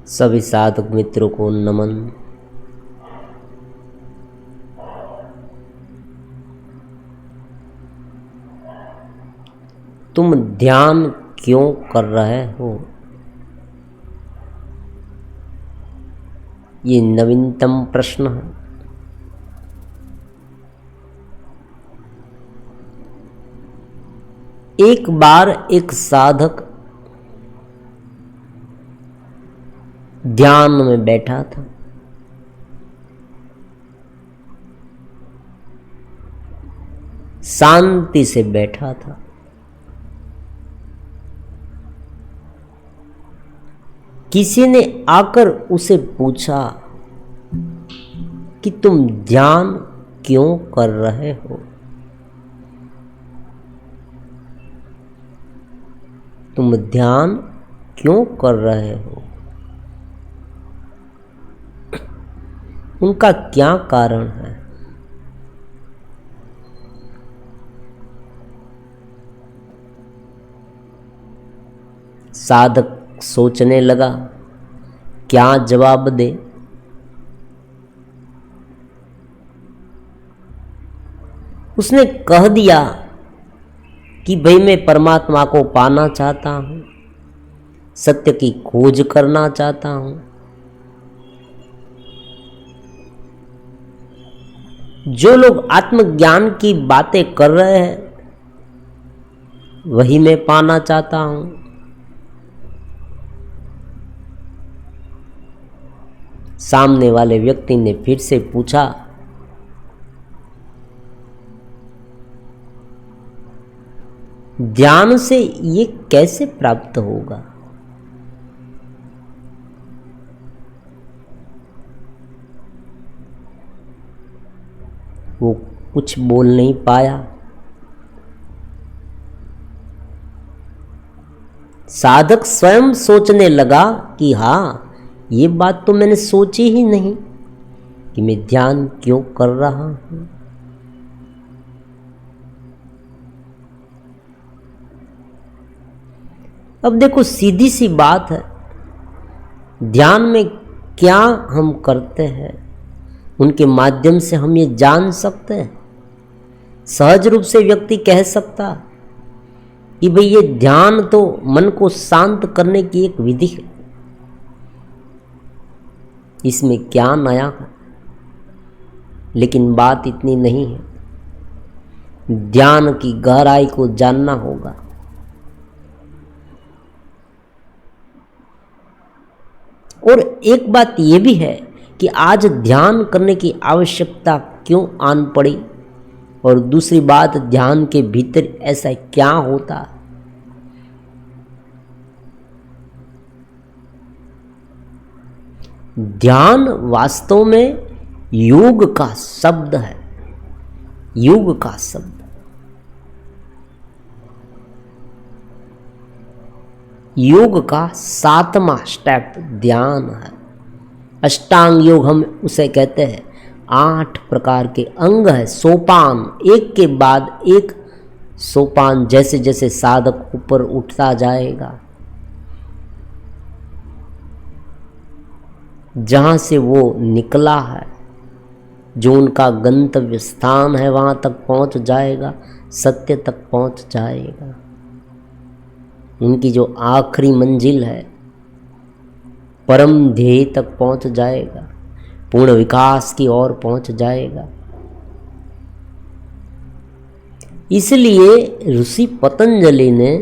सभी साधक मित्रों को नमन। तुम ध्यान क्यों कर रहे हो? ये नवीनतम प्रश्न है। एक बार एक साधक ध्यान में बैठा था। शांति से बैठा था। किसी ने आकर उसे पूछा कि तुम ध्यान क्यों कर रहे हो? तुम ध्यान क्यों कर रहे हो? उनका क्या कारण है? साधक सोचने लगा क्या जवाब दे। उसने कह दिया कि भाई मैं परमात्मा को पाना चाहता हूं, सत्य की खोज करना चाहता हूं। जो लोग आत्मज्ञान की बातें कर रहे हैं वही मैं पाना चाहता हूं। सामने वाले व्यक्ति ने फिर से पूछा, ध्यान से ये कैसे प्राप्त होगा? वो कुछ बोल नहीं पाया। साधक स्वयं सोचने लगा कि हाँ, ये बात तो मैंने सोची ही नहीं कि मैं ध्यान क्यों कर रहा हूं। अब देखो, सीधी सी बात है, ध्यान में क्या हम करते हैं उनके माध्यम से हम ये जान सकते हैं। सहज रूप से व्यक्ति कह सकता कि भाई ये ध्यान तो मन को शांत करने की एक विधि है, इसमें क्या नया है। लेकिन बात इतनी नहीं है। ध्यान की गहराई को जानना होगा। और एक बात यह भी है कि आज ध्यान करने की आवश्यकता क्यों आन पड़ी, और दूसरी बात, ध्यान के भीतर ऐसा क्या होता है। ध्यान वास्तव में योग का शब्द है। योग का शब्द, योग का 7वां स्टेप ध्यान है। अष्टांग योग हम उसे कहते हैं। 8 प्रकार के अंग है, सोपान, एक के बाद एक सोपान। जैसे जैसे साधक ऊपर उठता जाएगा, जहां से वो निकला है, जो उनका गंतव्य स्थान है, वहां तक पहुंच जाएगा, सत्य तक पहुंच जाएगा। उनकी जो आखिरी मंजिल है, परम ध्येय तक पहुंच जाएगा, पूर्ण विकास की ओर पहुंच जाएगा। इसलिए ऋषि पतंजलि ने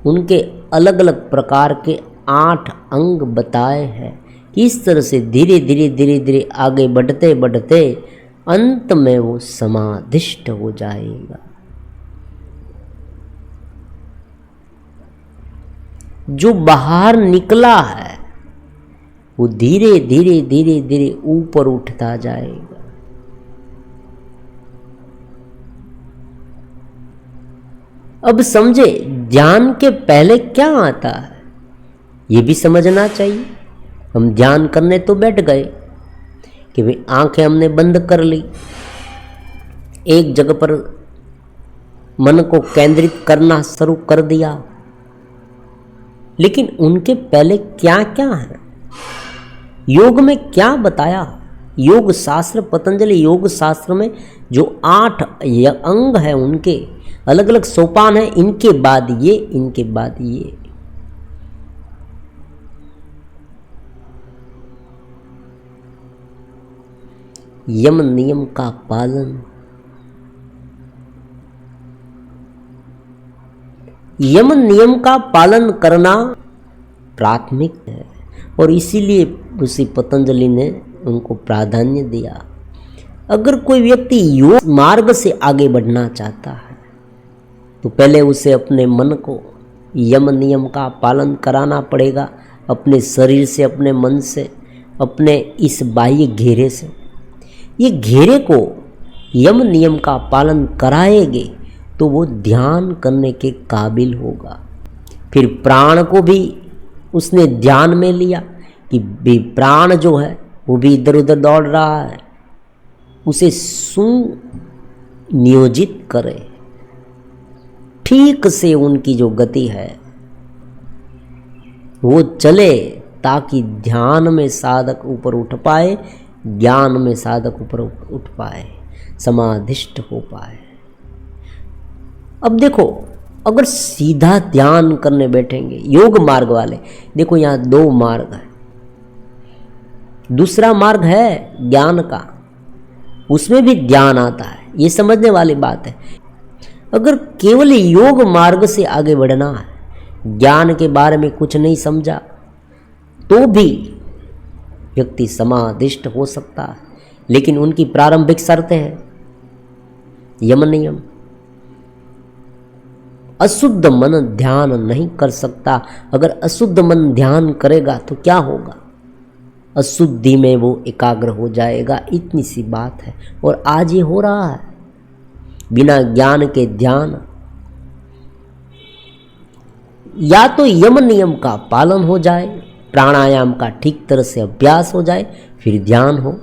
उनके अलग अलग प्रकार के 8 अंग बताए हैं। इस तरह से धीरे धीरे धीरे धीरे आगे बढ़ते बढ़ते अंत में वो समाधिष्ट हो जाएगा। जो बाहर निकला है वो धीरे धीरे धीरे धीरे ऊपर उठता जाएगा। अब समझे, ध्यान के पहले क्या आता है ये भी समझना चाहिए। हम ध्यान करने तो बैठ गए कि भाई आंखें हमने बंद कर ली, एक जगह पर मन को केंद्रित करना शुरू कर दिया, लेकिन उनके पहले क्या क्या है? योग में क्या बताया? योग शास्त्र, पतंजलि योग शास्त्र में जो 8 अंग हैं, उनके अलग अलग सोपान हैं, इनके बाद ये, इनके बाद ये। यम नियम का पालन, यम नियम का पालन करना प्राथमिक है, और इसीलिए ऋषि पतंजलि ने उनको प्राधान्य दिया। अगर कोई व्यक्ति योग मार्ग से आगे बढ़ना चाहता है तो पहले उसे अपने मन को यम नियम का पालन कराना पड़ेगा, अपने शरीर से, अपने मन से, अपने इस बाह्य घेरे से। ये घेरे को यम नियम का पालन कराएंगे तो वो ध्यान करने के काबिल होगा। फिर प्राण को भी उसने ध्यान में लिया कि प्राण जो है वो भी इधर उधर दौड़ रहा है, उसे सुनियोजित करे, ठीक से उनकी जो गति है वो चले, ताकि ध्यान में साधक ऊपर उठ पाए, ज्ञान में साधक ऊपर उठ पाए, समाधिष्ट हो पाए। अब देखो, अगर सीधा ध्यान करने बैठेंगे योग मार्ग वाले, देखो यहाँ 2 मार्ग है। दूसरा मार्ग है ज्ञान का, उसमें भी ध्यान आता है, ये समझने वाली बात है। अगर केवल योग मार्ग से आगे बढ़ना है, ज्ञान के बारे में कुछ नहीं समझा, तो भी व्यक्ति समाधिष्ट हो सकता है, लेकिन उनकी प्रारंभिक शर्तें हैं यम नियम। अशुद्ध मन ध्यान नहीं कर सकता। अगर अशुद्ध मन ध्यान करेगा तो क्या होगा? अशुद्धि में वो एकाग्र हो जाएगा, इतनी सी बात है। और आज ये हो रहा है, बिना ज्ञान के ध्यान। या तो यम नियम का पालन हो जाए, प्राणायाम का ठीक तरह से अभ्यास हो जाए, फिर ध्यान हो,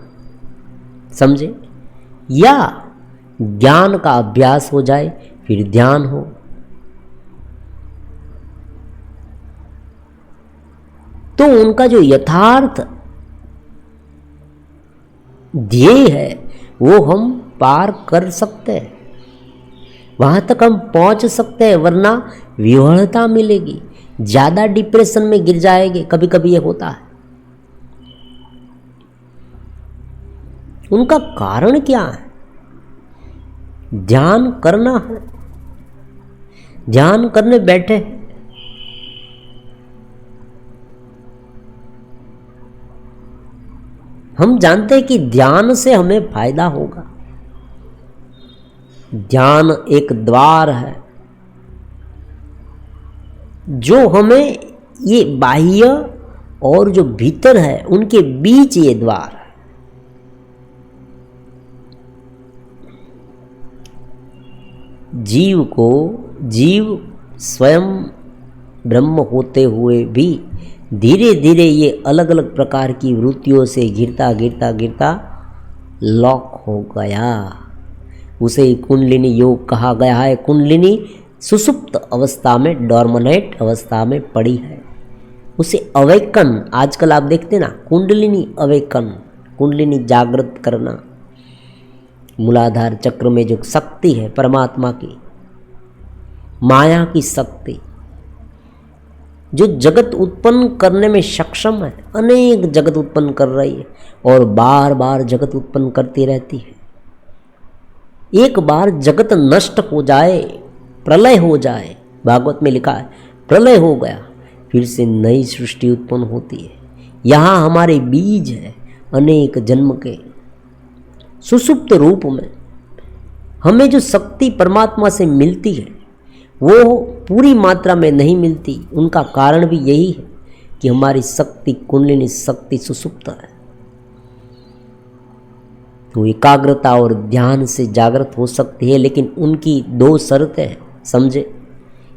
समझे? या ज्ञान का अभ्यास हो जाए, फिर ध्यान हो। तो उनका जो यथार्थ ध्येय है वो हम पार कर सकते हैं, वहां तक हम पहुंच सकते हैं, वरना विह्वलता मिलेगी, ज्यादा डिप्रेशन में गिर जाएंगे। कभी कभी ये होता है। उनका कारण क्या है? ध्यान करना है, ध्यान करने बैठे, हम जानते हैं कि ध्यान से हमें फायदा होगा। ध्यान एक द्वार है जो हमें, ये बाह्य और जो भीतर है उनके बीच ये द्वार है। जीव स्वयं ब्रह्म होते हुए भी धीरे धीरे ये अलग अलग प्रकार की वृत्तियों से गिरता गिरता गिरता लॉक हो गया। उसे कुंडलिनी योग कहा गया है। कुंडलिनी सुसुप्त अवस्था में, डॉर्मनेट अवस्था में पड़ी है। उसे अवेकन, आजकल आप देखते ना, कुंडलिनी अवेकन, कुंडलिनी जागृत करना, मूलाधार चक्र में जो शक्ति है परमात्मा की, माया की शक्ति, जो जगत उत्पन्न करने में सक्षम है, अनेक जगत उत्पन्न कर रही है और बार बार जगत उत्पन्न करती रहती है। एक बार जगत नष्ट हो जाए, प्रलय हो जाए, भागवत में लिखा है प्रलय हो गया, फिर से नई सृष्टि उत्पन्न होती है। यहाँ हमारे बीज है अनेक जन्म के, सुसुप्त रूप में हमें जो शक्ति परमात्मा से मिलती है वो पूरी मात्रा में नहीं मिलती। उनका कारण भी यही है कि हमारी शक्ति, कुंडलिनी शक्ति सुसुप्त है। तो एकाग्रता और ध्यान से जागृत हो सकती है, लेकिन उनकी 2 शर्तें हैं, समझे?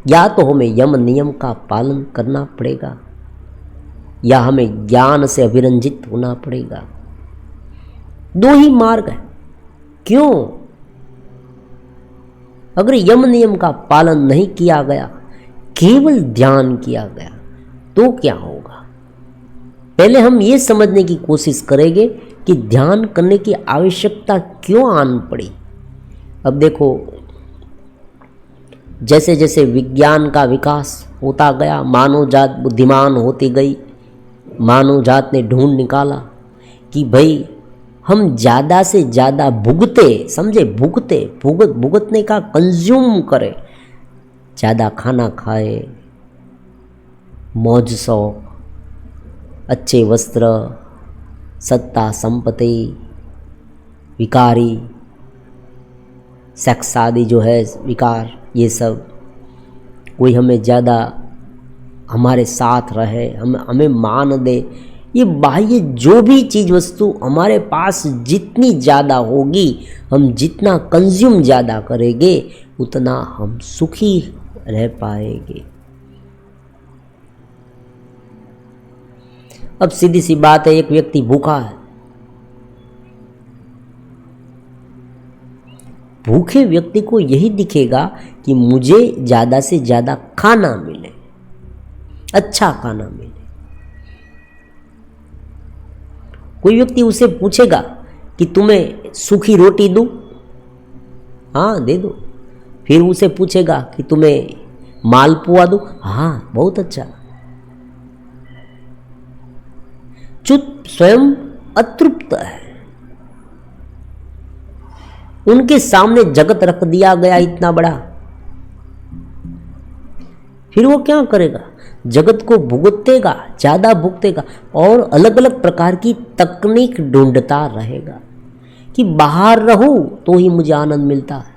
या तो हमें यम नियम का पालन करना पड़ेगा, या हमें ज्ञान से अभिरंजित होना पड़ेगा। 2 ही मार्ग है। क्यों? अगर यम नियम का पालन नहीं किया गया, केवल ध्यान किया गया, तो क्या होगा? पहले हम ये समझने की कोशिश करेंगे कि ध्यान करने की आवश्यकता क्यों आन पड़ी। अब देखो, जैसे जैसे विज्ञान का विकास होता गया, मानव जात बुद्धिमान होती गई, मानव जात ने ढूंढ निकाला कि भाई हम ज़्यादा से ज़्यादा भुगते, समझे, भुगतने का कंज्यूम करें, ज़्यादा खाना खाए, मौज शौक, अच्छे वस्त्र, सत्ता संपत्ति, विकारी सेक्स आदि जो है विकार, ये सब, कोई हमें ज़्यादा हमारे साथ रहे, हमें मान दे, ये बाह्य जो भी चीज़ वस्तु हमारे पास जितनी ज़्यादा होगी, हम जितना कंज्यूम ज़्यादा करेंगे उतना हम सुखी रह पाएंगे। अब सीधी सी बात है, एक व्यक्ति भूखा है, भूखे व्यक्ति को यही दिखेगा कि मुझे ज़्यादा से ज़्यादा खाना मिले, अच्छा खाना मिले। कोई व्यक्ति उसे पूछेगा कि तुम्हें सूखी रोटी दूं, हाँ दे दो। फिर उसे पूछेगा कि तुम्हें मालपुआ दूं, हाँ बहुत अच्छा। चुप स्वयं अतृप्त है, उनके सामने जगत रख दिया गया इतना बड़ा, फिर वो क्या करेगा, जगत को भुगतेगा, ज़्यादा भुगतेगा और अलग अलग प्रकार की तकनीक ढूंढता रहेगा कि बाहर रहूं तो ही मुझे आनंद मिलता है,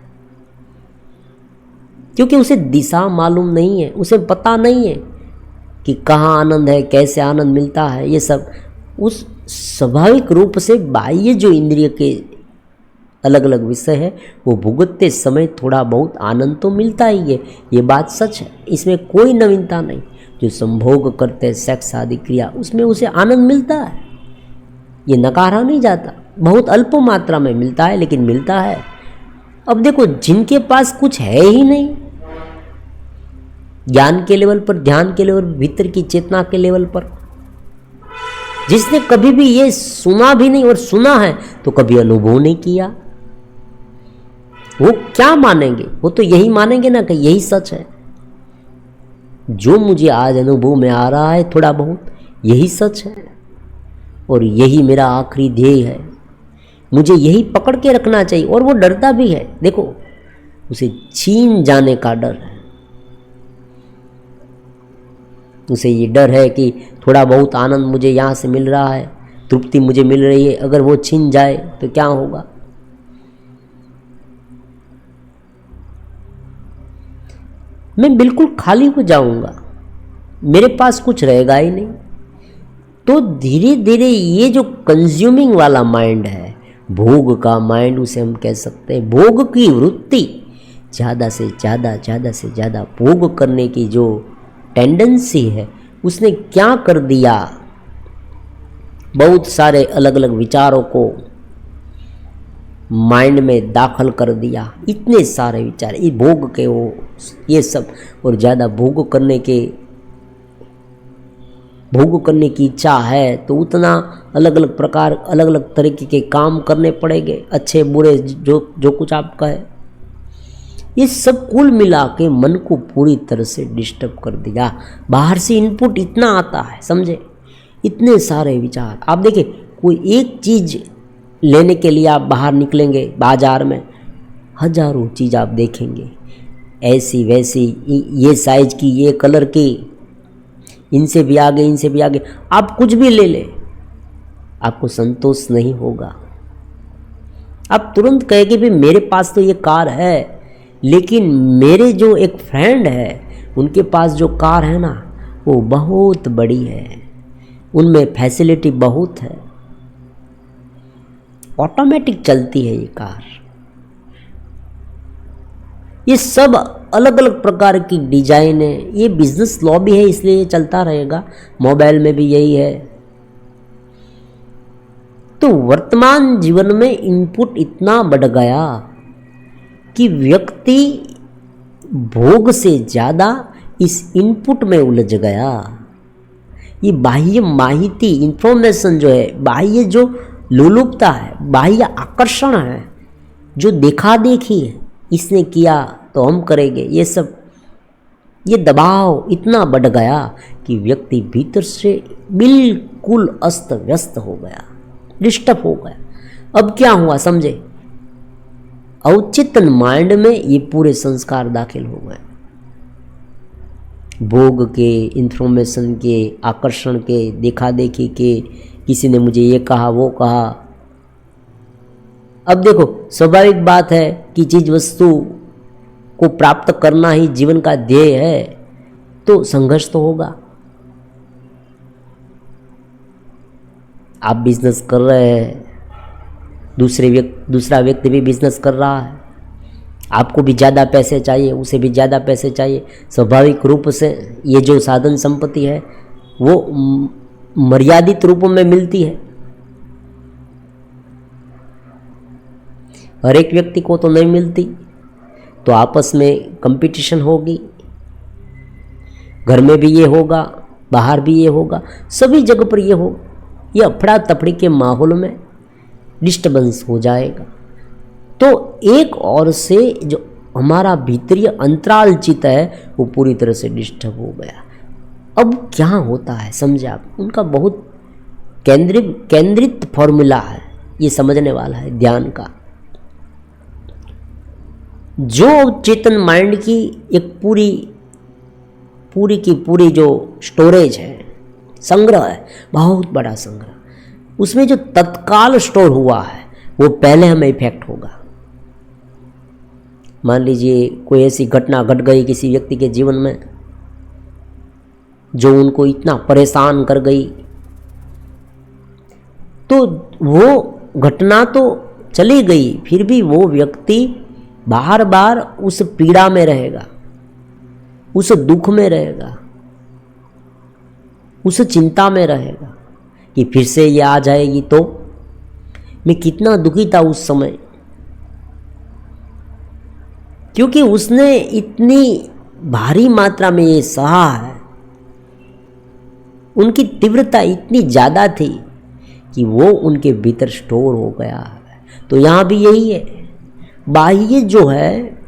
क्योंकि उसे दिशा मालूम नहीं है, उसे पता नहीं है कि कहाँ आनंद है, कैसे आनंद मिलता है। ये सब उस स्वाभाविक रूप से बाह्य जो इंद्रिय के अलग अलग विषय है, वो भुगतते समय थोड़ा बहुत आनंद तो मिलता ही है, ये बात सच है, इसमें कोई नवीनता नहीं। जो संभोग करते हैं सेक्स आदि क्रिया, उसमें उसे आनंद मिलता है, ये नकारा नहीं जाता, बहुत अल्प मात्रा में मिलता है लेकिन मिलता है। अब देखो, जिनके पास कुछ है ही नहीं, ज्ञान के लेवल पर, ध्यान के लेवल, भीतर की चेतना के लेवल पर, जिसने कभी भी ये सुना भी नहीं और सुना है तो कभी अनुभव नहीं किया, वो क्या मानेंगे? वो तो यही मानेंगे ना कि यही सच है, जो मुझे आज अनुभव में आ रहा है थोड़ा बहुत, यही सच है और यही मेरा आखिरी ध्येय है, मुझे यही पकड़ के रखना चाहिए। और वो डरता भी है, देखो उसे छीन जाने का डर है, उसे ये डर है कि थोड़ा बहुत आनंद मुझे यहाँ से मिल रहा है, तृप्ति मुझे मिल रही है, अगर वो छीन जाए तो क्या होगा। मैं बिल्कुल खाली हो जाऊंगा, मेरे पास कुछ रहेगा ही नहीं। तो धीरे धीरे ये जो कंज्यूमिंग वाला माइंड है, भोग का माइंड उसे हम कह सकते हैं, भोग की वृत्ति, ज़्यादा से ज़्यादा भोग करने की जो टेंडेंसी है, उसने क्या कर दिया, बहुत सारे अलग अलग विचारों को माइंड में दाखिल कर दिया, इतने सारे विचार, ये भोग के वो ये सब, और ज़्यादा भोग करने की इच्छा है तो उतना अलग अलग प्रकार, अलग अलग तरीके के काम करने पड़ेंगे, अच्छे बुरे जो कुछ आपका है। ये सब कुल मिला के मन को पूरी तरह से डिस्टर्ब कर दिया। बाहर से इनपुट इतना आता है, समझे, इतने सारे विचार। आप देखिए, कोई एक चीज़ लेने के लिए आप बाहर निकलेंगे बाजार में, हजारों चीज़ आप देखेंगे, ऐसी वैसी, ये साइज की, ये कलर की, इनसे भी आगे, आप कुछ भी ले लें, आपको संतोष नहीं होगा। आप तुरंत कहेंगे भी मेरे पास तो ये कार है, लेकिन मेरे जो एक फ्रेंड है उनके पास जो कार है ना, वो बहुत बड़ी है, उनमें फैसिलिटी बहुत है, ऑटोमेटिक चलती है ये कार। ये सब अलग अलग प्रकार की डिजाइन है, ये बिजनेस लॉ भी है, इसलिए ये चलता रहेगा। मोबाइल में भी यही है। तो वर्तमान जीवन में इनपुट इतना बढ़ गया कि व्यक्ति भोग से ज़्यादा इस इनपुट में उलझ गया। ये बाह्य माहिती, इंफॉर्मेशन जो है, बाह्य जो लोलुपता है, बाह्य आकर्षण है, जो देखा देखी है, इसने किया तो हम करेंगे, ये सब, ये दबाव इतना बढ़ गया कि व्यक्ति भीतर से बिल्कुल अस्त व्यस्त हो गया, डिस्टर्ब हो गया। अब क्या हुआ समझे, अवचेतन माइंड में ये पूरे संस्कार दाखिल हो गए, भोग के, इंफॉर्मेशन के, आकर्षण के, देखा देखी के, किसी ने मुझे ये कहा वो कहा। अब देखो स्वाभाविक बात है कि चीज वस्तु को प्राप्त करना ही जीवन का ध्येय है, तो संघर्ष तो होगा। आप बिजनेस कर रहे हैं, दूसरा व्यक्ति भी बिजनेस कर रहा है, आपको भी ज़्यादा पैसे चाहिए, उसे भी ज़्यादा पैसे चाहिए। स्वाभाविक रूप से ये जो साधन संपत्ति है वो मर्यादित रूप में मिलती है, हर एक व्यक्ति को तो नहीं मिलती, तो आपस में कंपटीशन होगी, घर में भी ये होगा, बाहर भी ये होगा, सभी जगह पर ये होगा। ये अफड़ा तफड़ी के माहौल में डिस्टर्बेंस हो जाएगा। तो एक और से जो हमारा भीतरीय अंतराल चित्त है वो पूरी तरह से डिस्टर्ब हो गया। अब क्या होता है समझे आप, उनका बहुत केंद्रित फॉर्मूला है, ये समझने वाला है ध्यान का। जो चेतन माइंड की एक पूरी की पूरी जो स्टोरेज है, संग्रह है, बहुत बड़ा संग्रह, उसमें जो तत्काल स्टोर हुआ है वो पहले हमें इफेक्ट होगा। मान लीजिए कोई ऐसी घटना घट गई किसी व्यक्ति के जीवन में जो उनको इतना परेशान कर गई, तो वो घटना तो चली गई, फिर भी वो व्यक्ति बार बार उस पीड़ा में रहेगा, उस दुख में रहेगा, उस चिंता में रहेगा कि फिर से ये आ जाएगी तो। मैं कितना दुखी था उस समय, क्योंकि उसने इतनी भारी मात्रा में ये सहा है, उनकी तीव्रता इतनी ज़्यादा थी कि वो उनके भीतर स्टोर हो गया है। तो यहाँ भी यही है, बाह्य जो है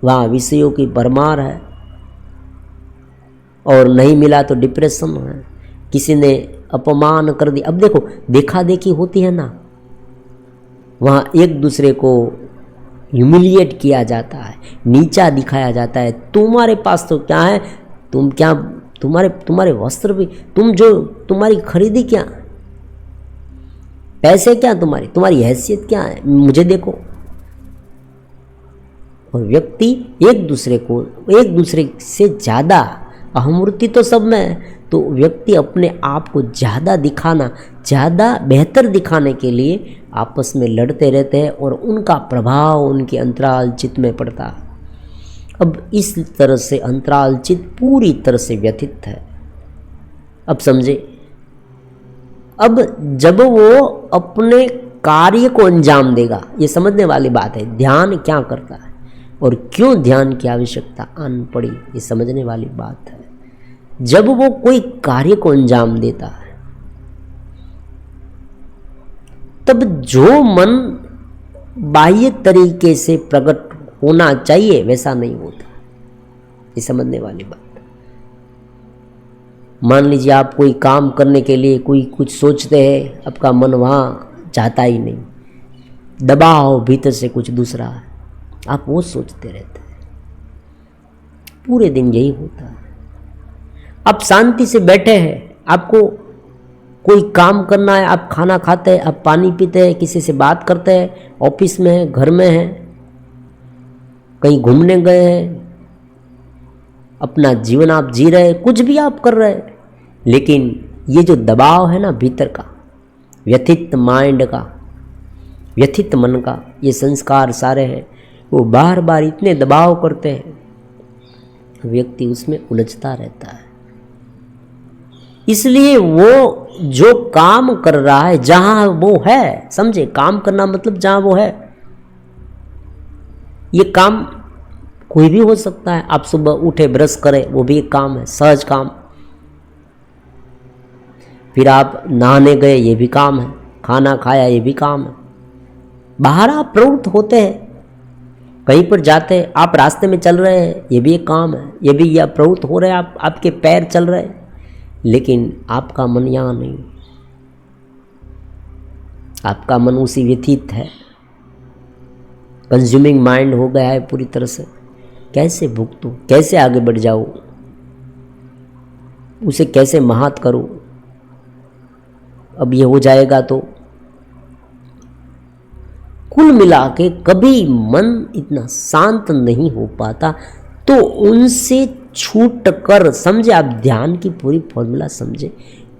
वहाँ विषयों की भरमार है, और नहीं मिला तो डिप्रेशन है, किसी ने अपमान कर दिया। अब देखो देखा देखी होती है ना, वहाँ एक दूसरे को ह्यूमिलिएट किया जाता है, नीचा दिखाया जाता है। तुम्हारे पास तो क्या है, तुम क्या, तुम्हारे वस्त्र भी, तुम्हारी खरीदी क्या, पैसे क्या, तुम्हारी हैसियत क्या है, मुझे देखो। और व्यक्ति एक दूसरे से ज़्यादा, अहमूर्ति तो सब में है, तो व्यक्ति अपने आप को ज़्यादा दिखाना, ज़्यादा बेहतर दिखाने के लिए आपस में लड़ते रहते हैं, और उनका प्रभाव उनके अंतराल चित्त में पड़ता है। अब इस तरह से अंतराल चित्त पूरी तरह से व्यथित है। अब समझे, अब जब वो अपने कार्य को अंजाम देगा, ये समझने वाली बात है, ध्यान क्या करता है और क्यों ध्यान की आवश्यकता आन पड़ी, ये समझने वाली बात है। जब वो कोई कार्य को अंजाम देता है, तब जो मन बाह्य तरीके से प्रकट होना चाहिए वैसा नहीं होता, ये समझने वाली बात। मान लीजिए आप कोई काम करने के लिए कोई कुछ सोचते हैं, आपका मन वहाँ चाहता ही नहीं, दबाव भीतर से कुछ दूसरा है, आप वो सोचते रहते हैं, पूरे दिन यही होता है। आप शांति से बैठे हैं, आपको कोई काम करना है, आप खाना खाते हैं, आप पानी पीते हैं, किसी से बात करते हैं, ऑफिस में हैं, घर में हैं, कहीं घूमने गए हैं, अपना जीवन आप जी रहे हैं, कुछ भी आप कर रहे हैं, लेकिन ये जो दबाव है ना भीतर का, व्यथित माइंड का, व्यथित मन का, ये संस्कार सारे हैं, वो बार बार इतने दबाव करते हैं, व्यक्ति उसमें उलझता रहता है। इसलिए वो जो काम कर रहा है जहां वो है, समझे, काम करना मतलब जहां वो है, ये काम कोई भी हो सकता है। आप सुबह उठे ब्रश करें, वो भी एक काम है, सहज काम। फिर आप नहाने गए, ये भी काम है। खाना खाया, ये भी काम है। बाहर आप प्रवृत्त होते हैं, कहीं पर जाते हैं, आप रास्ते में चल रहे हैं, ये भी एक काम है, ये भी या प्रवृत्त हो रहे हैं, आपके पैर चल रहे हैं, लेकिन आपका मन यहाँ नहीं, आपका मन उसी व्यथित है, कंज्यूमिंग माइंड हो गया है पूरी तरह से। कैसे भुगतूं, कैसे आगे बढ़ जाऊं, उसे कैसे महात करूं? अब ये हो जाएगा तो कुल मिला के कभी मन इतना शांत नहीं हो पाता। तो उनसे छूट कर, समझे आप, ध्यान की पूरी फॉर्मूला समझे,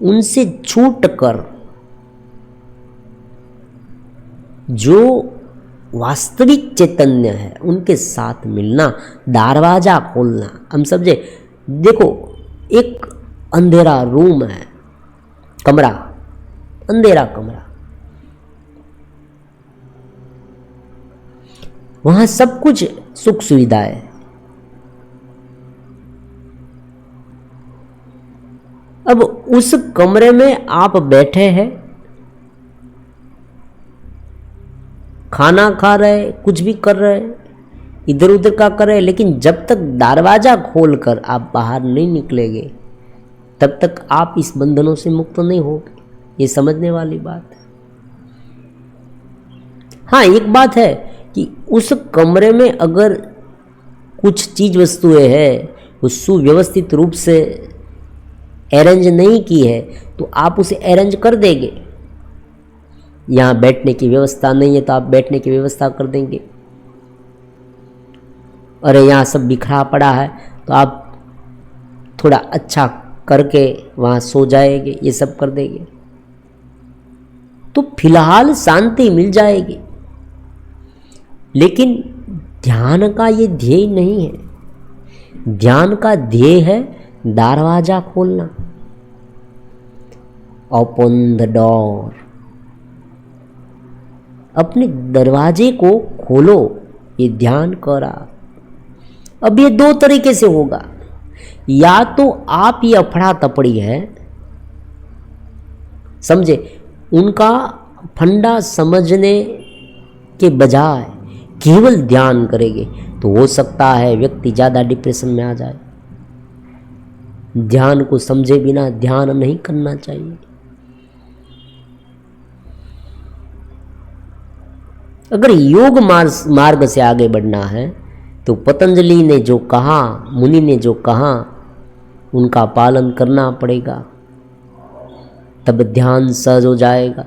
उनसे छूट कर जो वास्तविक चैतन्य है उनके साथ मिलना, दरवाजा खोलना। हम समझे, देखो एक अंधेरा रूम है, कमरा, अंधेरा कमरा, वहां सब कुछ सुख सुविधा है। अब उस कमरे में आप बैठे हैं, खाना खा रहे, कुछ भी कर रहे, इधर उधर का कर रहे, लेकिन जब तक दरवाजा खोलकर आप बाहर नहीं निकलेंगे तब तक आप इस बंधनों से मुक्त नहीं होगे। ये समझने वाली बात है। हाँ, एक बात है कि उस कमरे में अगर कुछ चीज वस्तुएं हैं, वो सुव्यवस्थित रूप से अरेंज नहीं की है, तो आप उसे अरेंज कर देंगे। यहाँ बैठने की व्यवस्था नहीं है तो आप बैठने की व्यवस्था कर देंगे। अरे यहाँ सब बिखरा पड़ा है तो आप थोड़ा अच्छा करके वहाँ सो जाएंगे, ये सब कर देंगे, तो फिलहाल शांति मिल जाएगी। लेकिन ध्यान का ये ध्येय नहीं है। ध्यान का ध्येय है दरवाजा खोलना, ओपन द डोर। अपने दरवाजे को खोलो, ये ध्यान करा। अब ये दो तरीके से होगा, या तो आप ये अफड़ा तपड़ी है, समझे, उनका फंडा समझने के बजाय केवल ध्यान करेंगे, तो हो सकता है व्यक्ति ज़्यादा डिप्रेशन में आ जाए। ध्यान को समझे बिना ध्यान नहीं करना चाहिए। अगर योग मार्ग से आगे बढ़ना है तो पतंजलि ने जो कहा, मुनि ने जो कहा, उनका पालन करना पड़ेगा, तब ध्यान सहज हो जाएगा।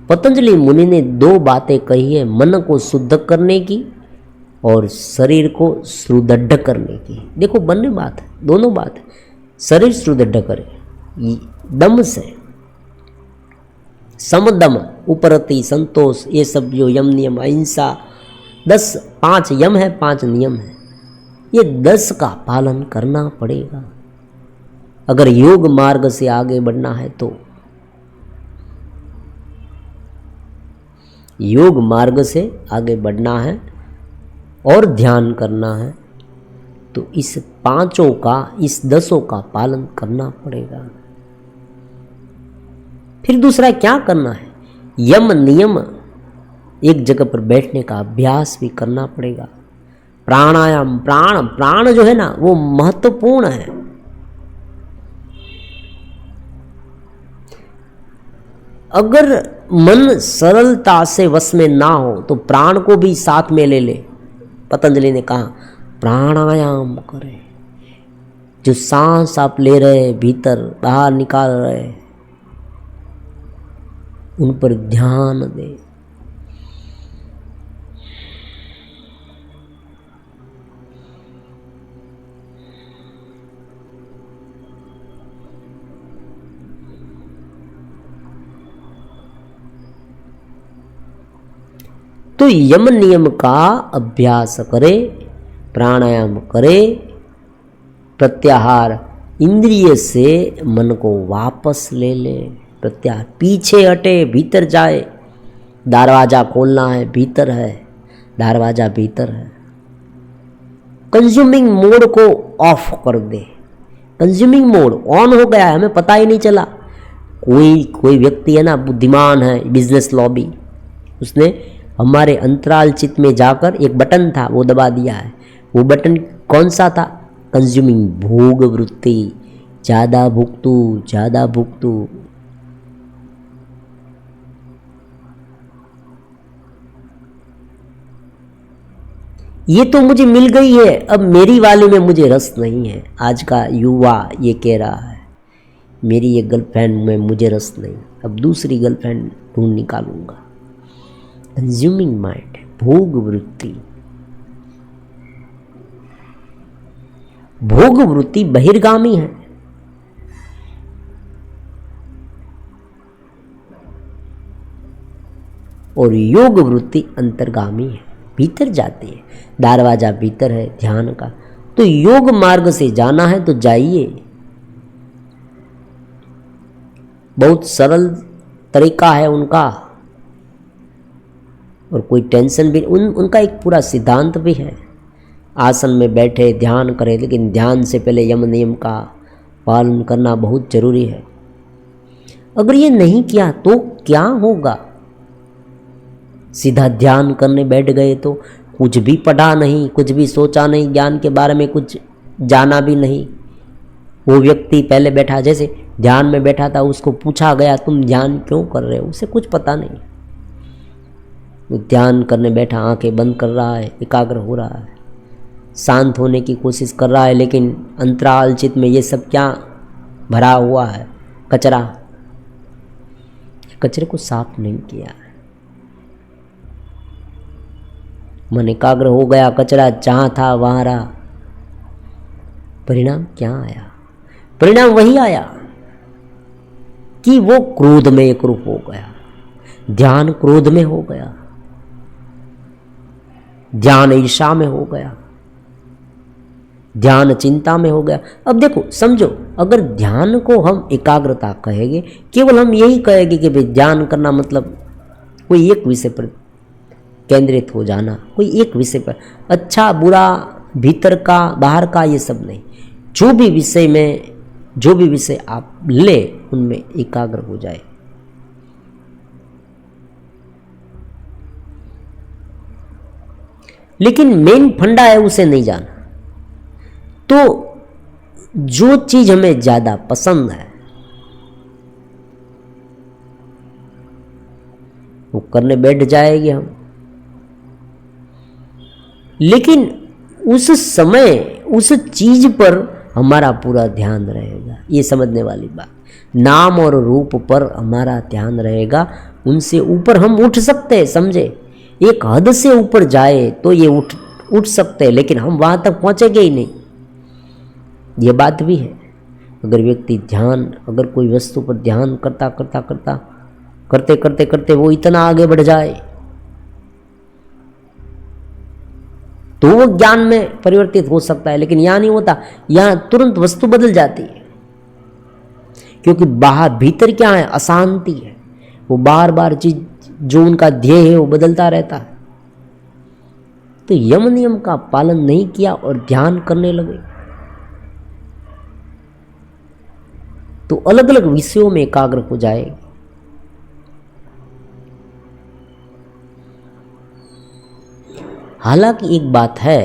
पतंजलि मुनि ने दो बातें कही है, मन को शुद्ध करने की और शरीर को सुदृढ़ करने की। देखो बनने बात है, दोनों बात है। शरीर सुदृढ़ करे दम से, समदम, उपरति, संतोष, ये सब जो यम नियम, अहिंसा, 5 यम है, 5 नियम है, ये 10 का पालन करना पड़ेगा अगर योग मार्ग से आगे बढ़ना है। तो योग मार्ग से आगे बढ़ना है और ध्यान करना है तो इस 5 का, इस 10 का पालन करना पड़ेगा। फिर दूसरा क्या करना है, यम नियम, एक जगह पर बैठने का अभ्यास भी करना पड़ेगा। प्राणायाम, प्राण जो है ना वो महत्वपूर्ण है। अगर मन सरलता से वश में ना हो तो प्राण को भी साथ में ले ले। पतंजलि ने कहा प्राणायाम करें, जो सांस आप ले रहे, भीतर बाहर निकाल रहे, उन पर ध्यान दे। तो यम नियम का अभ्यास करे, प्राणायाम करे, प्रत्याहार, इंद्रिय से मन को वापस ले ले, प्रत्याहार, पीछे हटे, भीतर जाए। दरवाजा खोलना है, भीतर है, दरवाजा भीतर है। कंज्यूमिंग मोड को ऑफ कर दे। कंज्यूमिंग मोड ऑन हो गया है, हमें पता ही नहीं चला। कोई व्यक्ति है ना, बुद्धिमान है, बिजनेस लॉबी, उसने हमारे अंतराल चित्त में जाकर एक बटन था वो दबा दिया है। वो बटन कौन सा था? कंज्यूमिंग, भोग वृत्ति, ज़्यादा भुगतू ज़्यादा भुगतू। ये तो मुझे मिल गई है, अब मेरी वाले में मुझे रस नहीं है। आज का युवा ये कह रहा है, मेरी ये गर्लफ्रेंड में मुझे रस नहीं, अब दूसरी गर्लफ्रेंड ढूंढ निकालूंगा। कंज्यूमिंग माइंड, भोग वृत्ति। भोग वृत्ति बहिर्गामी है, और योग वृत्ति अंतर्गामी है, भीतर जाती है। दरवाजा भीतर है ध्यान का, तो योग मार्ग से जाना है तो जाइए। बहुत सरल तरीका है उनका, और कोई टेंशन भी उनका एक पूरा सिद्धांत भी है। आसन में बैठे ध्यान करें, लेकिन ध्यान से पहले यम नियम का पालन करना बहुत जरूरी है। अगर ये नहीं किया तो क्या होगा? सीधा ध्यान करने बैठ गए तो कुछ भी पढ़ा नहीं, कुछ भी सोचा नहीं, ज्ञान के बारे में कुछ जाना भी नहीं। वो व्यक्ति पहले बैठा, जैसे ध्यान में बैठा था, उसको पूछा गया तुम ध्यान क्यों कर रहे हो, उसे कुछ पता नहीं। वो ध्यान करने बैठा, आंखें बंद कर रहा है, एकाग्र हो रहा है, शांत होने की कोशिश कर रहा है, लेकिन अंतराल चित्त में ये सब क्या भरा हुआ है? कचरा। कचरे को साफ नहीं किया है। मन एकाग्र हो गया, कचरा जहां था वहां रहा। परिणाम क्या आया? परिणाम वही आया कि वो क्रोध में एकरूप हो गया, ध्यान क्रोध में हो गया, ध्यान ईर्ष्या में हो गया, ध्यान चिंता में हो गया। अब देखो समझो, अगर ध्यान को हम एकाग्रता कहेंगे, केवल हम यही कहेंगे कि भाई ध्यान करना मतलब कोई एक विषय पर केंद्रित हो जाना, कोई एक विषय पर, अच्छा बुरा, भीतर का बाहर का, ये सब नहीं। जो भी विषय में, जो भी विषय आप ले उनमें एकाग्र हो जाए। लेकिन मेन फंडा है उसे नहीं जाना। तो जो चीज हमें ज्यादा पसंद है वो करने बैठ जाएंगे हम, लेकिन उस समय उस चीज पर हमारा पूरा ध्यान रहेगा। ये समझने वाली बात, नाम और रूप पर हमारा ध्यान रहेगा। उनसे ऊपर हम उठ सकते हैं, समझे? एक हद से ऊपर जाए तो ये उठ सकते हैं, लेकिन हम वहां तक पहुंचेंगे ही नहीं। ये बात भी है। अगर व्यक्ति ध्यान, अगर कोई वस्तु पर ध्यान करते वो इतना आगे बढ़ जाए तो वो ज्ञान में परिवर्तित हो सकता है, लेकिन यहां नहीं होता। यहां तुरंत वस्तु बदल जाती है, क्योंकि बाहर भीतर क्या है? अशांति है। वो बार बार चीज, जो उनका ध्येय है वो बदलता रहता है। तो यम नियम का पालन नहीं किया और ध्यान करने लगे तो अलग अलग विषयों में एकाग्र हो जाएगी। हालांकि एक बात है,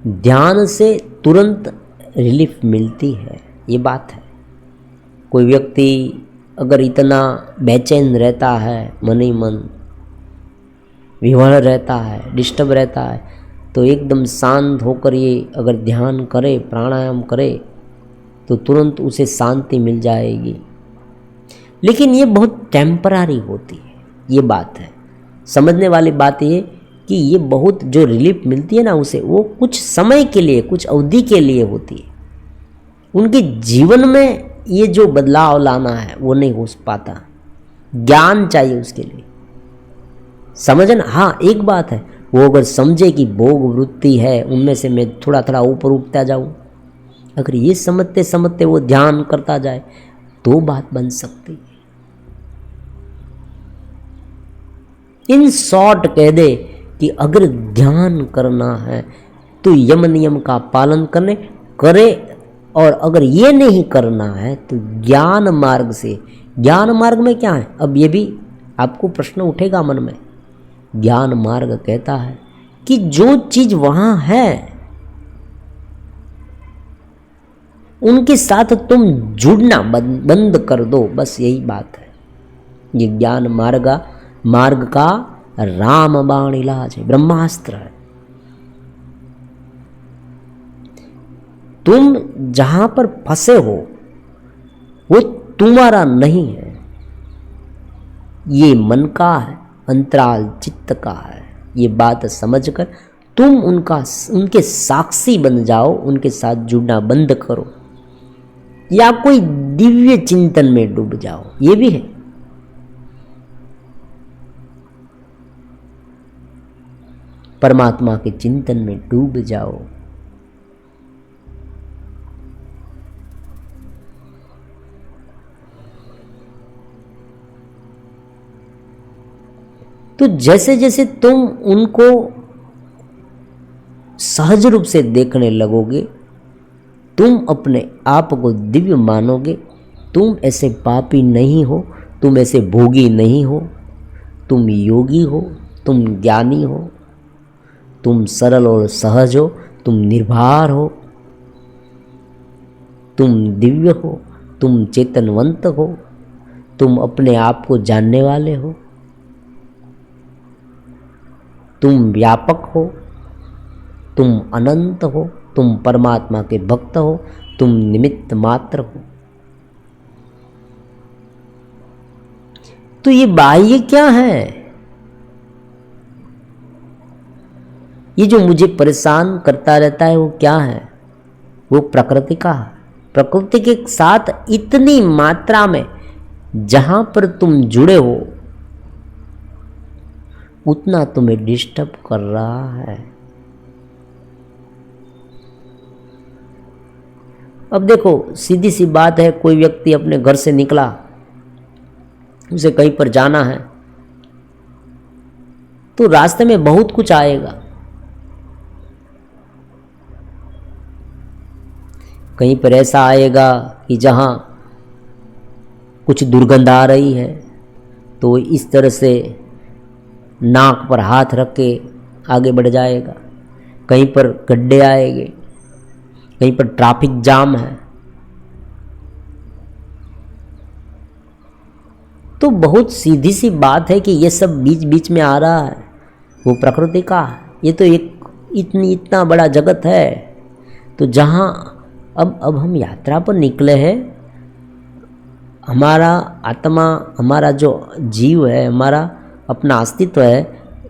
ध्यान से तुरंत रिलीफ मिलती है, ये बात है। कोई व्यक्ति अगर इतना बेचैन रहता है, मन ही मन विवल रहता है, डिस्टर्ब रहता है, तो एकदम शांत होकर ये अगर ध्यान करे, प्राणायाम करे, तो तुरंत उसे शांति मिल जाएगी। लेकिन ये बहुत टेम्पररी होती है, ये बात है। समझने वाली बात ये कि ये बहुत जो रिलीफ मिलती है ना उसे, वो कुछ समय के लिए, कुछ अवधि के लिए होती है। उनके जीवन में ये जो बदलाव लाना है वो नहीं हो पाता। ज्ञान चाहिए उसके लिए, समझना। हाँ एक बात है, वो अगर समझे कि भोग वृत्ति है, उनमें से मैं थोड़ा थोड़ा ऊपर उठता जाऊं, अगर ये समझते समझते वो ध्यान करता जाए तो बात बन सकती है। इन शॉर्ट कह दे कि अगर ध्यान करना है तो यम नियम का पालन करे, और अगर ये नहीं करना है तो ज्ञान मार्ग से, ज्ञान मार्ग में क्या है, अब ये भी आपको प्रश्न उठेगा मन में। ज्ञान मार्ग कहता है कि जो चीज वहां है उनके साथ तुम जुड़ना बंद कर दो, बस यही बात है। ये ज्ञान मार्ग का रामबाण इलाज है, ब्रह्मास्त्र है। तुम जहां पर फंसे हो वो तुम्हारा नहीं है, ये मन का है, अंतराल चित्त का है। ये बात समझकर तुम उनके साक्षी बन जाओ, उनके साथ जुड़ना बंद करो, या कोई दिव्य चिंतन में डूब जाओ, ये भी है। परमात्मा के चिंतन में डूब जाओ। तो जैसे जैसे तुम उनको सहज रूप से देखने लगोगे, तुम अपने आप को दिव्य मानोगे। तुम ऐसे पापी नहीं हो, तुम ऐसे भोगी नहीं हो, तुम योगी हो, तुम ज्ञानी हो, तुम सरल और सहज हो, तुम निर्भर हो, तुम दिव्य हो, तुम चेतनवंत हो, तुम अपने आप को जानने वाले हो, तुम व्यापक हो, तुम अनंत हो, तुम परमात्मा के भक्त हो, तुम निमित्त मात्र हो। तो ये बाह्य क्या है? ये जो मुझे परेशान करता रहता है वो क्या है? वो प्रकृति का है। प्रकृति के साथ इतनी मात्रा में जहां पर तुम जुड़े हो उतना तुम्हें डिस्टर्ब कर रहा है। अब देखो, सीधी सी बात है, कोई व्यक्ति अपने घर से निकला, उसे कहीं पर जाना है, तो रास्ते में बहुत कुछ आएगा। कहीं पर ऐसा आएगा कि जहां कुछ दुर्गंध आ रही है तो इस तरह से नाक पर हाथ रख के आगे बढ़ जाएगा। कहीं पर गड्ढे आएंगे, कहीं पर ट्रैफिक जाम है। तो बहुत सीधी सी बात है कि ये सब बीच बीच में आ रहा है, वो प्रकृति का है। ये तो इतना बड़ा जगत है। तो जहाँ अब हम यात्रा पर निकले हैं, हमारा आत्मा, हमारा जो जीव है, हमारा अपना अस्तित्व है,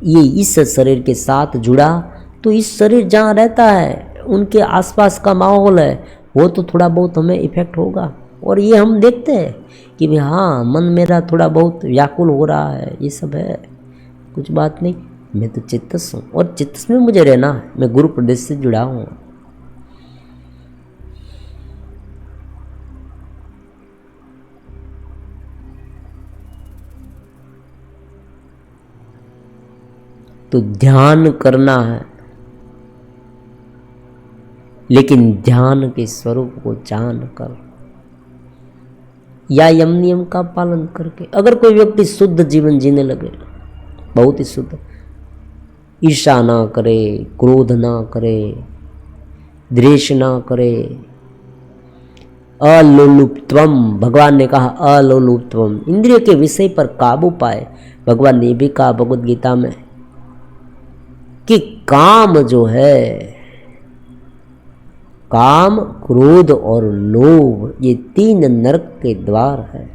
ये इस शरीर के साथ जुड़ा। तो इस शरीर जहाँ रहता है, उनके आसपास का माहौल है, वो तो थोड़ा बहुत हमें इफेक्ट होगा। और ये हम देखते हैं कि भाई हाँ, मन मेरा थोड़ा बहुत व्याकुल हो रहा है, ये सब है, कुछ बात नहीं। मैं तो चित्तस हूँ और चित्तस में मुझे रहना है। मैं गुरु प्रदेश से जुड़ा हूँ। तो ध्यान करना है, लेकिन ध्यान के स्वरूप को जान कर या यम नियम का पालन करके। अगर कोई व्यक्ति शुद्ध जीवन जीने लगे, बहुत ही शुद्ध, ईर्ष्या ना करे, क्रोध ना करे, द्वेष ना करे, अलोलुप्त्वम, भगवान ने कहा अलोलुप्त्वम, इंद्रिय के विषय पर काबू पाए। भगवान ने भी कहा भगवद गीता में कि काम जो है, काम, क्रोध और लोभ, ये 3 नरक के द्वार है।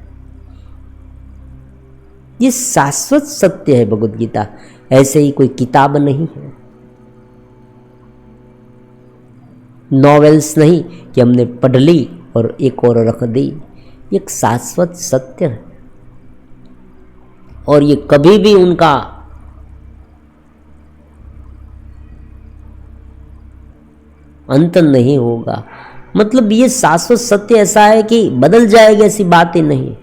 ये शाश्वत सत्य है भगवद गीता, ऐसे ही कोई किताब नहीं है, नॉवेल्स नहीं कि हमने पढ़ ली और एक और रख दी। ये एक शाश्वत सत्य है और ये कभी भी उनका अंत नहीं होगा। मतलब ये शाश्वत सत्य ऐसा है कि बदल जाएगा, ऐसी बात ही नहीं।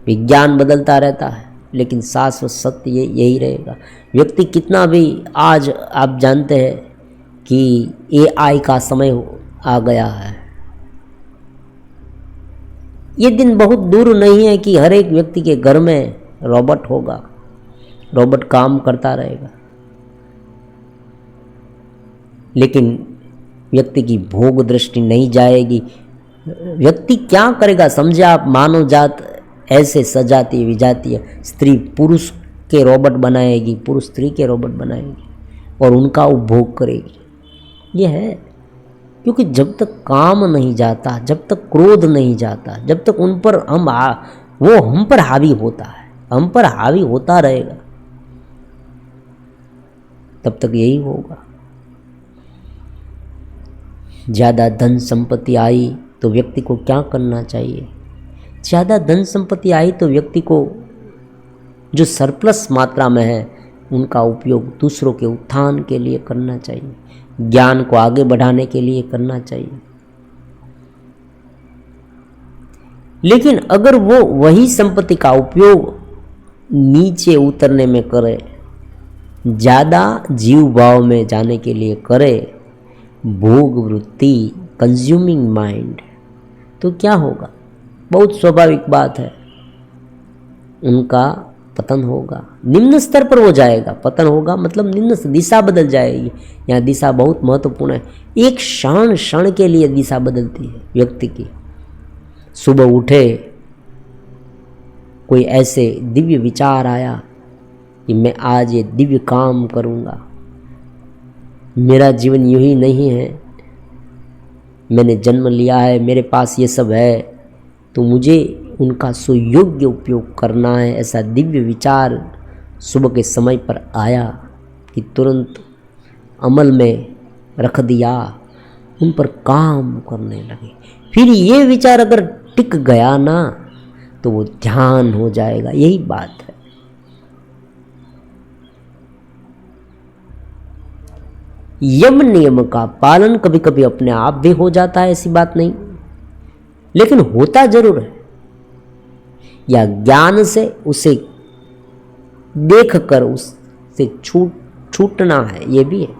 विज्ञान बदलता रहता है, लेकिन शाश्वत सत्य यही रहेगा। व्यक्ति कितना भी, आज आप जानते हैं कि AI का समय आ गया है, ये दिन बहुत दूर नहीं है कि हर एक व्यक्ति के घर में रोबोट होगा, रोबोट काम करता रहेगा, लेकिन व्यक्ति की भोग दृष्टि नहीं जाएगी। व्यक्ति क्या करेगा समझे आप? मानव जात ऐसे सजाती विजाती है, स्त्री पुरुष के रोबोट बनाएगी, पुरुष स्त्री के रोबोट बनाएगी और उनका उपभोग करेगी। ये है क्योंकि जब तक काम नहीं जाता, जब तक क्रोध नहीं जाता, जब तक उन पर वो हम पर हावी होता है, हम पर हावी होता रहेगा, तब तक यही होगा। ज़्यादा धन संपत्ति आई तो व्यक्ति को क्या करना चाहिए? ज़्यादा धन संपत्ति आई तो व्यक्ति को जो सरप्लस मात्रा में है उनका उपयोग दूसरों के उत्थान के लिए करना चाहिए, ज्ञान को आगे बढ़ाने के लिए करना चाहिए। लेकिन अगर वो वही संपत्ति का उपयोग नीचे उतरने में करे, ज़्यादा जीव भाव में जाने के लिए करे, भोग वृत्ति, कंज्यूमिंग माइंड, तो क्या होगा? बहुत स्वाभाविक बात है, उनका पतन होगा, निम्न स्तर पर हो जाएगा। पतन होगा मतलब निम्न दिशा बदल जाएगी। यहाँ दिशा बहुत महत्वपूर्ण है। एक क्षण के लिए दिशा बदलती है व्यक्ति की। सुबह उठे, कोई ऐसे दिव्य विचार आया कि मैं आज ये दिव्य काम करूँगा, मेरा जीवन यूं ही नहीं है, मैंने जन्म लिया है, मेरे पास ये सब है, तो मुझे उनका सुयोग्य उपयोग करना है। ऐसा दिव्य विचार सुबह के समय पर आया कि तुरंत अमल में रख दिया, उन पर काम करने लगे। फिर ये विचार अगर टिक गया ना तो वो ध्यान हो जाएगा। यही बात है। यम नियम का पालन कभी कभी अपने आप भी हो जाता है, ऐसी बात नहीं, लेकिन होता जरूर है। या ज्ञान से उसे देखकर उससे छूटना है, ये भी है।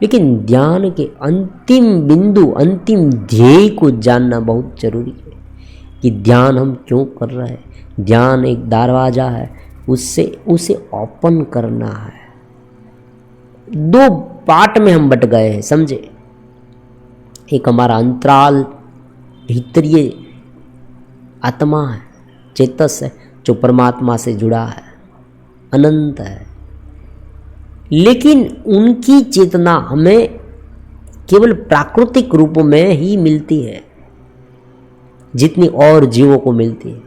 लेकिन ध्यान के अंतिम बिंदु, अंतिम ध्येय को जानना बहुत जरूरी है कि ध्यान हम क्यों कर रहे हैं। ध्यान एक दरवाजा है, उसे ओपन करना है। दो पार्ट में हम बट गए हैं, समझे। एक हमारा अंतराल भीतरीय आत्मा है, चेतस है, जो परमात्मा से जुड़ा है, अनंत है। लेकिन उनकी चेतना हमें केवल प्राकृतिक रूप में ही मिलती है जितनी और जीवों को मिलती है।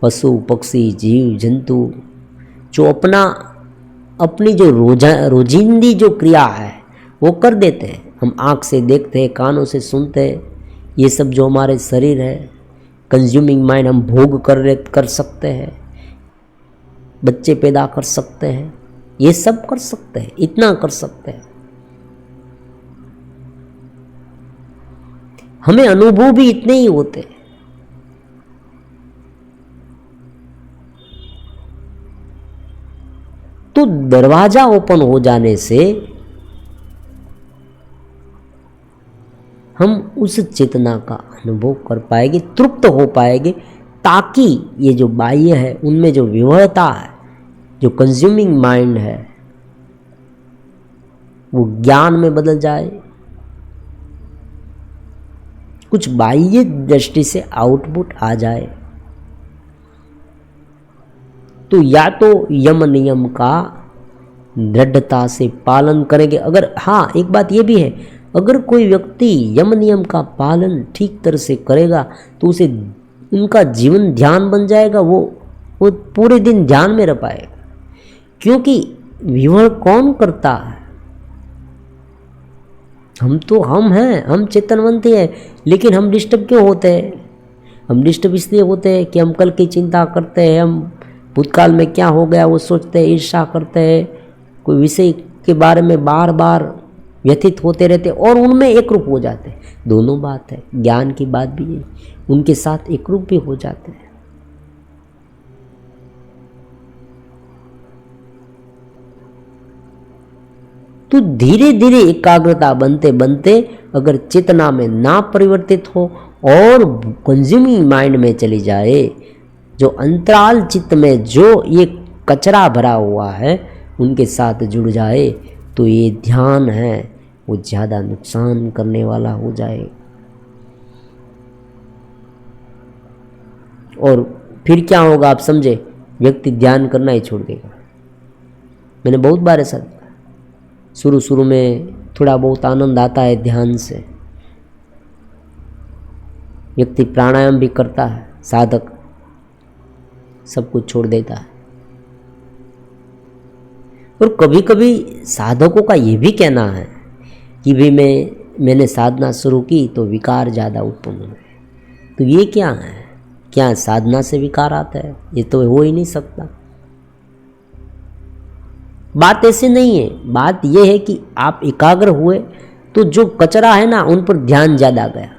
पशु पक्षी जीव जंतु जो अपनी जो रोजिंदी जो क्रिया है वो कर देते हैं। हम आँख से देखते हैं, कानों से सुनते हैं, ये सब जो हमारे शरीर है, कंज्यूमिंग माइंड, हम भोग कर सकते हैं, बच्चे पैदा कर सकते हैं, ये सब कर सकते हैं, इतना कर सकते हैं। हमें अनुभव भी इतने ही होते हैं। तो दरवाजा ओपन हो जाने से हम उस चेतना का अनुभव कर पाएंगे, तृप्त हो पाएंगे, ताकि ये जो बाह्य है उनमें जो विवरता है, जो कंज्यूमिंग माइंड है, वो ज्ञान में बदल जाए, कुछ बाह्य दृष्टि से आउटपुट आ जाए। तो या तो यम नियम का दृढ़ता से पालन करेंगे। अगर हाँ, एक बात ये भी है, अगर कोई व्यक्ति यम नियम का पालन ठीक तरह से करेगा तो उसे उनका जीवन ध्यान बन जाएगा। वो पूरे दिन ध्यान में रह पाएगा, क्योंकि विवरण कौन करता है? हम हैं, हम चेतनवंती हैं, लेकिन हम डिस्टर्ब क्यों होते हैं? हम डिस्टर्ब इसलिए होते हैं कि हम कल की चिंता करते हैं, हम भूतकाल में क्या हो गया वो सोचते हैं, ईर्ष्या करते हैं, कोई विषय के बारे में बार बार व्यथित होते रहते और उनमें एक रूप हो जाते हैं। दोनों बात है, ज्ञान की बात भी है, उनके साथ एक रूप भी हो जाते हैं। तो धीरे धीरे एकाग्रता बनते बनते अगर चेतना में ना परिवर्तित हो और कंज्यूमिंग माइंड में चली जाए, जो अंतराल चित्त में जो ये कचरा भरा हुआ है उनके साथ जुड़ जाए, तो ये ध्यान है वो ज़्यादा नुकसान करने वाला हो जाए। और फिर क्या होगा आप समझे, व्यक्ति ध्यान करना ही छोड़ देगा। मैंने बहुत बार ऐसा देखा, शुरू शुरू में थोड़ा बहुत आनंद आता है ध्यान से, व्यक्ति प्राणायाम भी करता है, साधक सब कुछ छोड़ देता है। और कभी कभी साधकों का ये भी कहना है कि भाई मैंने साधना शुरू की तो विकार ज़्यादा उत्पन्न हुए। तो ये क्या है, क्या साधना से विकार आता है? ये तो हो ही नहीं सकता। बात ऐसे नहीं है, बात यह है कि आप एकाग्र हुए तो जो कचरा है ना उन पर ध्यान ज़्यादा गया।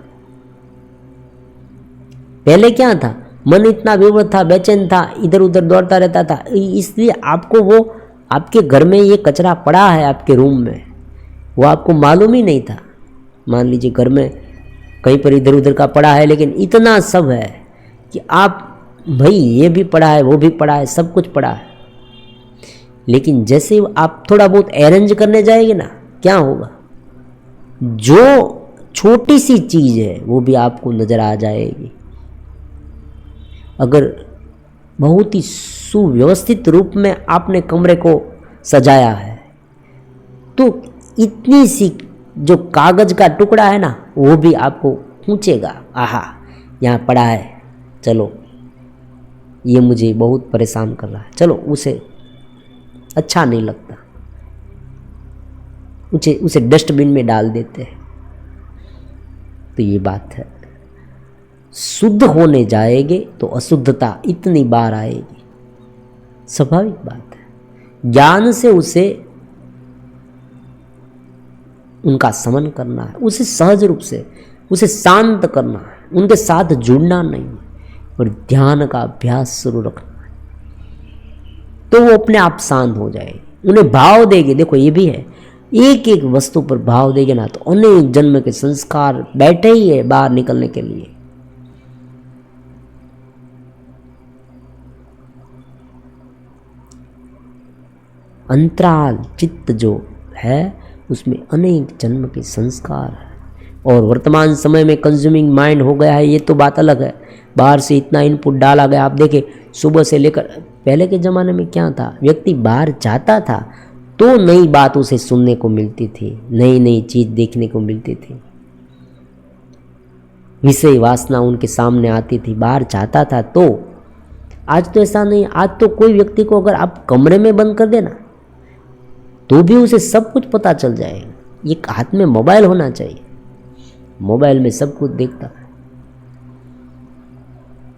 पहले क्या था, मन इतना विवश था, बेचैन था, इधर उधर दौड़ता रहता था, इसलिए आपको वो आपके घर में ये कचरा पड़ा है आपके रूम में, वो आपको मालूम ही नहीं था। मान लीजिए घर में कहीं पर इधर उधर का पड़ा है, लेकिन इतना सब है कि आप भाई ये भी पड़ा है, वो भी पड़ा है, सब कुछ पड़ा है। लेकिन जैसे आप थोड़ा बहुत अरेंज करने जाएंगे ना, क्या होगा, जो छोटी सी चीज़ है वो भी आपको नज़र आ जाएगी। अगर बहुत ही सुव्यवस्थित रूप में आपने कमरे को सजाया है, तो इतनी सी जो कागज़ का टुकड़ा है ना वो भी आपको पूछेगा, आहा यहाँ पड़ा है, चलो ये मुझे बहुत परेशान कर रहा है, चलो उसे अच्छा नहीं लगता, उसे डस्टबिन में डाल देते हैं। तो ये बात है, शुद्ध होने जाएंगे तो अशुद्धता इतनी बार आएगी, स्वाभाविक बात है। ज्ञान से उसे उनका समन करना है, उसे सहज रूप से उसे शांत करना है, उनके साथ जुड़ना नहीं है, और ध्यान का अभ्यास शुरू रखना है, तो वो अपने आप शांत हो जाएगी। उन्हें भाव देगी, देखो ये भी है, एक एक वस्तु पर भाव देगे ना तो अनेक जन्म के संस्कार बैठे ही है बाहर निकलने के लिए। अंतराल चित्त जो है उसमें अनेक जन्म के संस्कार है, और वर्तमान समय में कंज्यूमिंग माइंड हो गया है, ये तो बात अलग है। बाहर से इतना इनपुट डाला गया, आप देखें सुबह से लेकर, पहले के ज़माने में क्या था, व्यक्ति बाहर जाता था तो नई बात उसे सुनने को मिलती थी, नई नई चीज़ देखने को मिलती थी, विषय वासना उनके सामने आती थी, बाहर जाता था। तो आज तो ऐसा नहीं, आज तो कोई व्यक्ति को अगर आप कमरे में बंद कर देना तो भी उसे सब कुछ पता चल जाएगा। ये हाथ में मोबाइल होना चाहिए, मोबाइल में सब कुछ देखता है,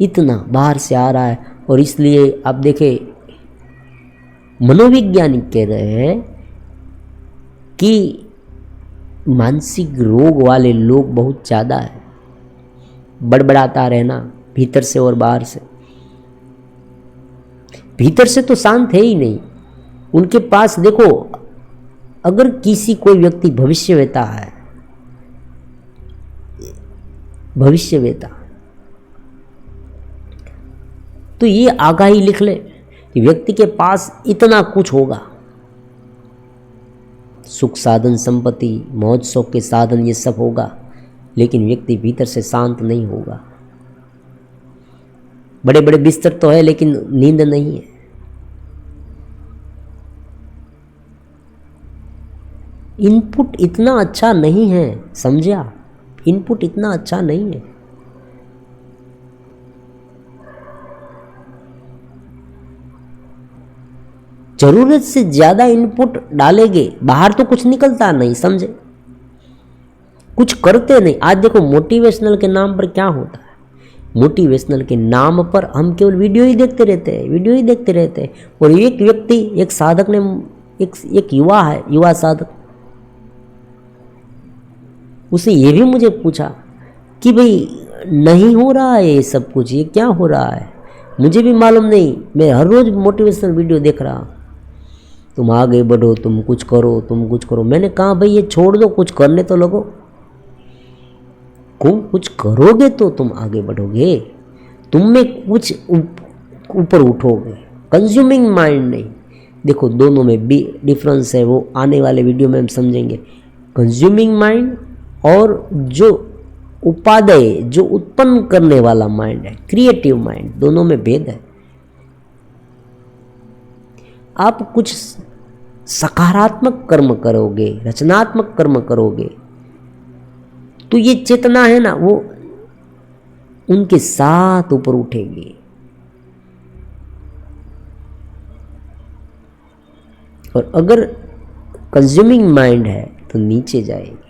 इतना बाहर से आ रहा है। और इसलिए आप देखें, मनोवैज्ञानिक कह रहे हैं कि मानसिक रोग वाले लोग बहुत ज़्यादा है, बड़बड़ाता रहना भीतर से और बाहर से। भीतर से तो शांत है ही नहीं उनके पास। देखो, अगर किसी कोई व्यक्ति भविष्यवेता है, भविष्यवेता, तो ये आगाही लिख ले कि व्यक्ति के पास इतना कुछ होगा, सुख साधन, संपत्ति, मौज शौक के साधन, ये सब होगा, लेकिन व्यक्ति भीतर से शांत नहीं होगा। बड़े बड़े बिस्तर तो है लेकिन नींद नहीं है। इनपुट इतना अच्छा नहीं है, समझे आप, इनपुट इतना अच्छा नहीं है। जरूरत से ज्यादा इनपुट डालेंगे, बाहर तो कुछ निकलता नहीं, समझे, कुछ करते नहीं। आज देखो मोटिवेशनल के नाम पर क्या होता है, मोटिवेशनल के नाम पर हम केवल वीडियो ही देखते रहते हैं, वीडियो ही देखते रहते हैं। और एक व्यक्ति, एक साधक ने, एक युवा है, युवा साधक, उसे ये भी मुझे पूछा कि भाई नहीं हो रहा है ये सब कुछ, ये क्या हो रहा है, मुझे भी मालूम नहीं, मैं हर रोज मोटिवेशनल वीडियो देख रहा हूँ। तुम आगे बढ़ो, तुम कुछ करो, तुम कुछ करो। मैंने कहा भाई ये छोड़ दो, कुछ करने तो लगो। कुछ करोगे तो तुम आगे बढ़ोगे, तुम में कुछ ऊपर उठोगे। कंज्यूमिंग माइंड नहीं। देखो दोनों में भी डिफरेंस है, वो आने वाले वीडियो में हम समझेंगे। कंज्यूमिंग माइंड और जो उपादेय, जो उत्पन्न करने वाला माइंड है, क्रिएटिव माइंड, दोनों में भेद है। आप कुछ सकारात्मक कर्म करोगे, रचनात्मक कर्म करोगे, तो ये चेतना है ना, वो उनके साथ ऊपर उठेगी। और अगर कंज्यूमिंग माइंड है तो नीचे जाएगी।